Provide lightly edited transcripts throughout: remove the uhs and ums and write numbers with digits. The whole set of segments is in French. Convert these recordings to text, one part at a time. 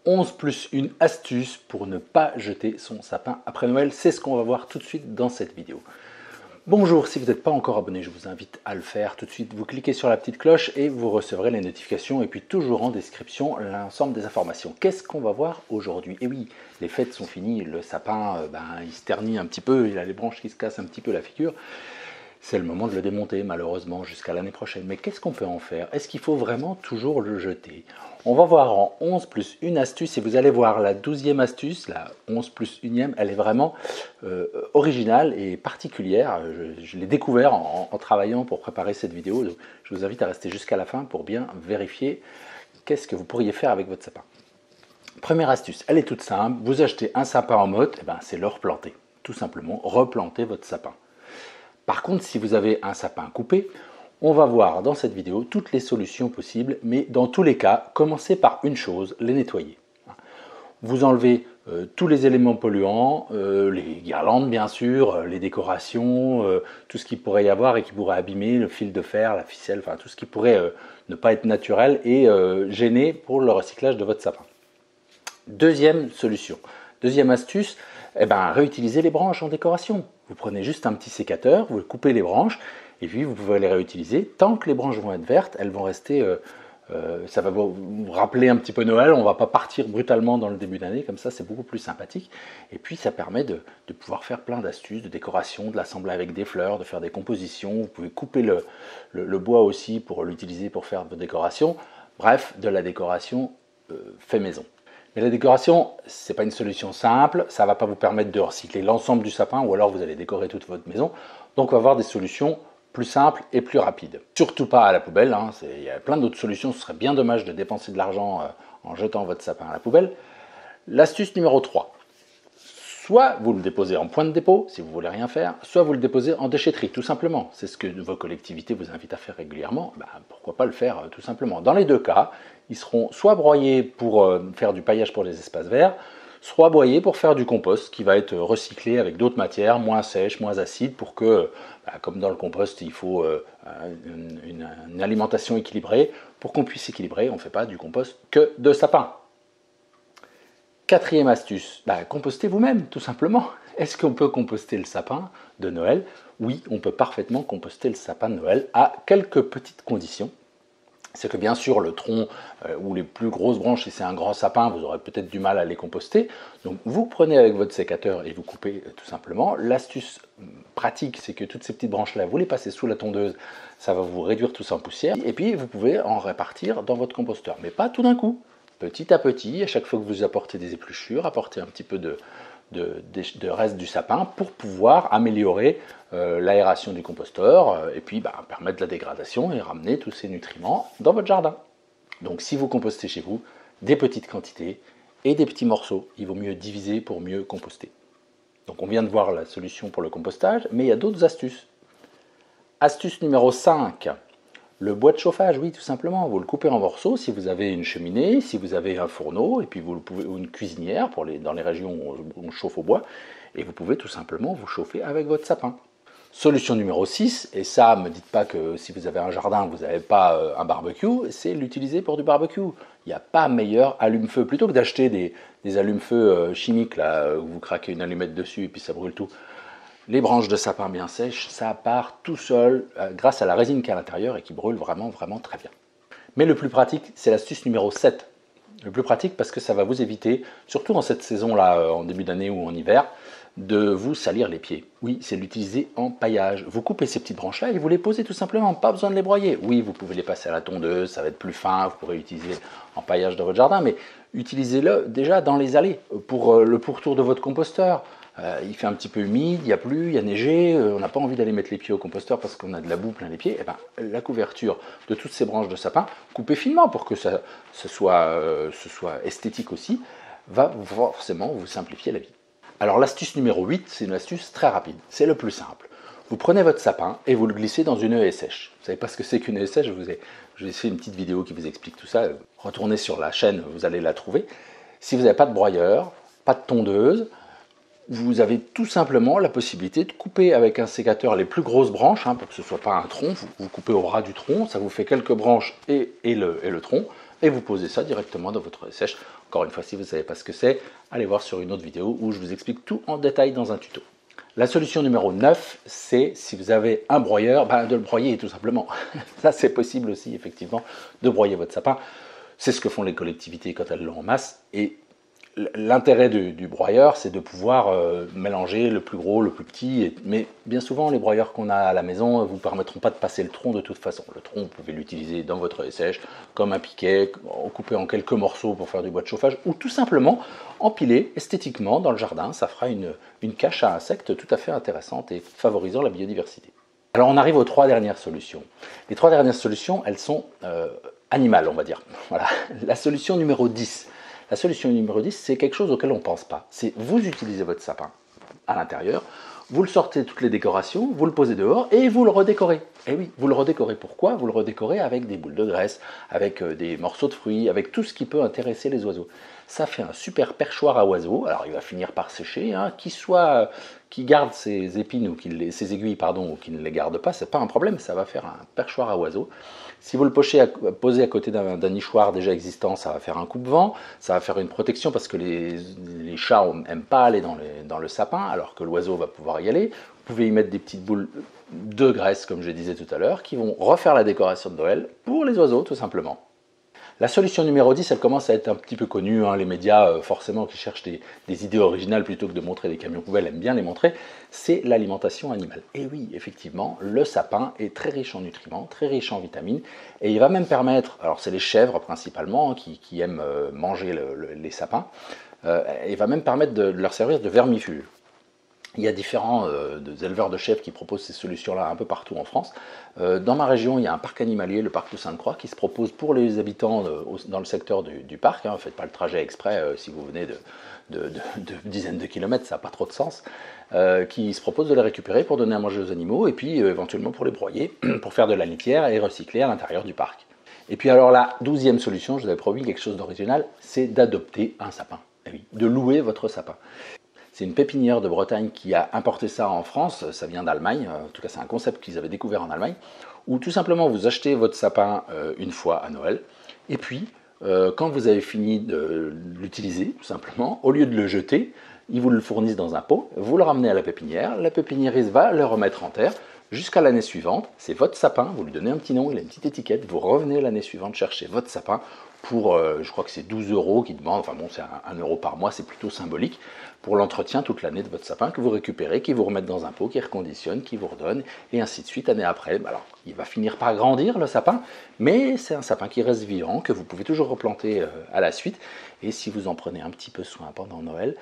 11 plus une astuce pour ne pas jeter son sapin après Noël. C'est ce qu'on va voir tout de suite dans cette vidéo. Bonjour, si vous n'êtes pas encore abonné, je vous invite à le faire tout de suite. Vous cliquez sur la petite cloche et vous recevrez les notifications. Et puis toujours en description, l'ensemble des informations. Qu'est-ce qu'on va voir aujourd'hui? Et oui, les fêtes sont finies, le sapin, il se ternit un petit peu, il a les branches qui se cassent un petit peu la figure. C'est le moment de le démonter, malheureusement, jusqu'à l'année prochaine. Mais qu'est-ce qu'on peut en faire? Est-ce qu'il faut vraiment toujours le jeter? On va voir en 11 plus une astuce, et vous allez voir la 12e astuce, la 11 plus 1e, elle est vraiment originale et particulière. Je l'ai découvert en travaillant pour préparer cette vidéo. Donc je vous invite à rester jusqu'à la fin pour bien vérifier qu'est-ce que vous pourriez faire avec votre sapin. Première astuce, elle est toute simple. Vous achetez un sapin en motte, c'est le replanter. Tout simplement, replanter votre sapin. Par contre, si vous avez un sapin coupé, on va voir dans cette vidéo toutes les solutions possibles, mais dans tous les cas, commencez par une chose, les nettoyer. Vous enlevez tous les éléments polluants, les guirlandes bien sûr, les décorations, tout ce qu'il pourrait y avoir et qui pourrait abîmer, le fil de fer, la ficelle, enfin tout ce qui pourrait ne pas être naturel et gêner pour le recyclage de votre sapin. Deuxième solution, deuxième astuce, réutiliser les branches en décoration. Vous prenez juste un petit sécateur, vous coupez les branches et puis vous pouvez les réutiliser. Tant que les branches vont être vertes, elles vont rester, ça va vous rappeler un petit peu Noël, on ne va pas partir brutalement dans le début d'année, comme ça c'est beaucoup plus sympathique. Et puis ça permet de pouvoir faire plein d'astuces, de décoration, de l'assembler avec des fleurs, de faire des compositions. Vous pouvez couper le bois aussi pour l'utiliser pour faire de décorations. Bref, de la décoration fait maison. Mais la décoration, ce n'est pas une solution simple, ça ne va pas vous permettre de recycler l'ensemble du sapin ou alors vous allez décorer toute votre maison. Donc on va avoir des solutions plus simples et plus rapides. Surtout pas à la poubelle, il y a plein d'autres solutions, ce serait bien dommage de dépenser de l'argent en jetant votre sapin à la poubelle. L'astuce numéro 3, soit vous le déposez en point de dépôt si vous ne voulez rien faire, soit vous le déposez en déchetterie tout simplement. C'est ce que vos collectivités vous invitent à faire régulièrement, pourquoi pas le faire tout simplement. Dans les deux cas, ils seront soit broyés pour faire du paillage pour les espaces verts, soit broyés pour faire du compost qui va être recyclé avec d'autres matières moins sèches, moins acides pour que, comme dans le compost, il faut une alimentation équilibrée. Pour qu'on puisse équilibrer, on ne fait pas du compost que de sapin. Quatrième astuce, compostez vous-même tout simplement. Est-ce qu'on peut composter le sapin de Noël? Oui, on peut parfaitement composter le sapin de Noël à quelques petites conditions. C'est que bien sûr le tronc ou les plus grosses branches, si c'est un grand sapin, vous aurez peut-être du mal à les composter. Donc vous prenez avec votre sécateur et vous coupez tout simplement. L'astuce pratique, c'est que toutes ces petites branches-là, vous les passez sous la tondeuse, ça va vous réduire tout ça en poussière. Et puis vous pouvez en répartir dans votre composteur, mais pas tout d'un coup. Petit à petit, à chaque fois que vous apportez des épluchures, apportez un petit peu de reste du sapin pour pouvoir améliorer l'aération du composteur et puis permettre la dégradation et ramener tous ces nutriments dans votre jardin. Donc si vous compostez chez vous, des petites quantités et des petits morceaux, il vaut mieux diviser pour mieux composter. Donc on vient de voir la solution pour le compostage, mais il y a d'autres astuces. Astuce numéro 5. Le bois de chauffage, oui, tout simplement, vous le coupez en morceaux si vous avez une cheminée, si vous avez un fourneau, et puis vous le pouvez, ou une cuisinière dans les régions où on chauffe au bois, et vous pouvez tout simplement vous chauffer avec votre sapin. Solution numéro 6, et ça, ne me dites pas que si vous avez un jardin, vous n'avez pas un barbecue, c'est l'utiliser pour du barbecue. Il n'y a pas meilleur allume-feu. Plutôt que d'acheter des allume-feu chimiques, là, où vous craquez une allumette dessus et puis ça brûle tout, les branches de sapin bien sèches, ça part tout seul grâce à la résine qui est à l'intérieur et qui brûle vraiment, vraiment très bien. Mais le plus pratique, c'est l'astuce numéro 7. Le plus pratique parce que ça va vous éviter, surtout en cette saison-là, en début d'année ou en hiver, de vous salir les pieds. Oui, c'est l'utiliser en paillage. Vous coupez ces petites branches-là et vous les posez tout simplement, pas besoin de les broyer. Oui, vous pouvez les passer à la tondeuse, ça va être plus fin, vous pourrez l'utiliser en paillage dans votre jardin, mais utilisez-le déjà dans les allées, pour le pourtour de votre composteur. Il fait un petit peu humide, il y a plu, il y a neigé, on n'a pas envie d'aller mettre les pieds au composteur parce qu'on a de la boue plein les pieds. La couverture de toutes ces branches de sapin, coupée finement pour que ce soit esthétique aussi, va forcément vous simplifier la vie. Alors l'astuce numéro 8, c'est une astuce très rapide, c'est le plus simple. Vous prenez votre sapin et vous le glissez dans une haie sèche. Vous ne savez pas ce que c'est qu'une haie sèche, je vous ai fait une petite vidéo qui vous explique tout ça. Retournez sur la chaîne, vous allez la trouver. Si vous n'avez pas de broyeur, pas de tondeuse, vous avez tout simplement la possibilité de couper avec un sécateur les plus grosses branches, pour que ce ne soit pas un tronc, vous coupez au ras du tronc, ça vous fait quelques branches et le tronc. et vous posez ça directement dans votre sèche. Encore une fois, si vous ne savez pas ce que c'est, allez voir sur une autre vidéo où je vous explique tout en détail dans un tuto. La solution numéro 9, c'est si vous avez un broyeur, de le broyer tout simplement. Ça, c'est possible aussi, effectivement, de broyer votre sapin. C'est ce que font les collectivités quand elles l'ont en masse. Et l'intérêt du broyeur, c'est de pouvoir mélanger le plus gros, le plus petit. Mais bien souvent, les broyeurs qu'on a à la maison ne vous permettront pas de passer le tronc de toute façon. Le tronc, vous pouvez l'utiliser dans votre sèche comme un piquet, coupé en quelques morceaux pour faire du bois de chauffage, ou tout simplement empiler esthétiquement dans le jardin. Ça fera une cache à insectes tout à fait intéressante et favorisant la biodiversité. Alors on arrive aux 3 dernières solutions. Les 3 dernières solutions, elles sont animales, on va dire. Voilà. La solution numéro 10. La solution numéro 10, c'est quelque chose auquel on ne pense pas. C'est vous utilisez votre sapin à l'intérieur, vous le sortez toutes les décorations, vous le posez dehors et vous le redécorez. Et oui, vous le redécorez. Pourquoi? Vous le redécorez avec des boules de graisse, avec des morceaux de fruits, avec tout ce qui peut intéresser les oiseaux. Ça fait un super perchoir à oiseaux. Alors il va finir par sécher, hein. Qui garde ses épines ou ses aiguilles, ou qui ne les garde pas, c'est pas un problème. Ça va faire un perchoir à oiseaux. Si vous le posez à côté d'un nichoir déjà existant, ça va faire un coupe-vent, ça va faire une protection parce que les chats n'aiment pas aller dans le sapin, alors que l'oiseau va pouvoir y aller. Vous pouvez y mettre des petites boules de graisse, comme je disais tout à l'heure, qui vont refaire la décoration de Noël pour les oiseaux, tout simplement. La solution numéro 10, elle commence à être un petit peu connue, hein. Les médias, forcément, qui cherchent des idées originales plutôt que de montrer des camions poubelles, aiment bien les montrer, c'est l'alimentation animale. Et oui, effectivement, le sapin est très riche en nutriments, très riche en vitamines, et il va même permettre, alors c'est les chèvres principalement, hein, qui aiment manger les sapins, il va même permettre de leur servir de vermifuge. Il y a différents éleveurs de chèvres qui proposent ces solutions-là un peu partout en France. Dans ma région, il y a un parc animalier, le parc de Sainte-Croix, qui se propose pour les habitants dans le secteur du parc. Ne faites pas le trajet exprès si vous venez de dizaines de kilomètres, ça n'a pas trop de sens. Qui se propose de les récupérer pour donner à manger aux animaux et puis éventuellement pour les broyer, pour faire de la litière et recycler à l'intérieur du parc. Et puis alors la 12e solution, je vous avais promis quelque chose d'original, c'est d'adopter un sapin. Et oui, de louer votre sapin. C'est une pépinière de Bretagne qui a importé ça en France, ça vient d'Allemagne, en tout cas c'est un concept qu'ils avaient découvert en Allemagne, où tout simplement vous achetez votre sapin une fois à Noël, et puis quand vous avez fini de l'utiliser, tout simplement, au lieu de le jeter, ils vous le fournissent dans un pot, vous le ramenez à la pépiniériste va le remettre en terre, jusqu'à l'année suivante, c'est votre sapin, vous lui donnez un petit nom, il a une petite étiquette, vous revenez l'année suivante chercher votre sapin pour, je crois que c'est 12 € qu'ils demandent, enfin bon, c'est 1 € par mois, c'est plutôt symbolique, pour l'entretien toute l'année de votre sapin que vous récupérez, qui vous remettent dans un pot, qui reconditionne, qui vous redonne, et ainsi de suite, année après. Alors, il va finir par grandir le sapin, mais c'est un sapin qui reste vivant, que vous pouvez toujours replanter à la suite, et si vous en prenez un petit peu soin pendant Noël,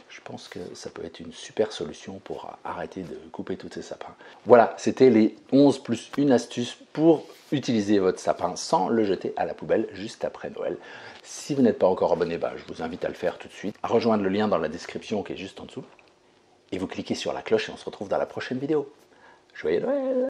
je pense que ça peut être une super solution pour arrêter de couper tous ces sapins. Voilà, c'était les 11 plus une astuce pour utiliser votre sapin sans le jeter à la poubelle juste après Noël. Si vous n'êtes pas encore abonné, je vous invite à le faire tout de suite, à rejoindre le lien dans la description qui est juste en dessous, et vous cliquez sur la cloche et on se retrouve dans la prochaine vidéo. Joyeux Noël!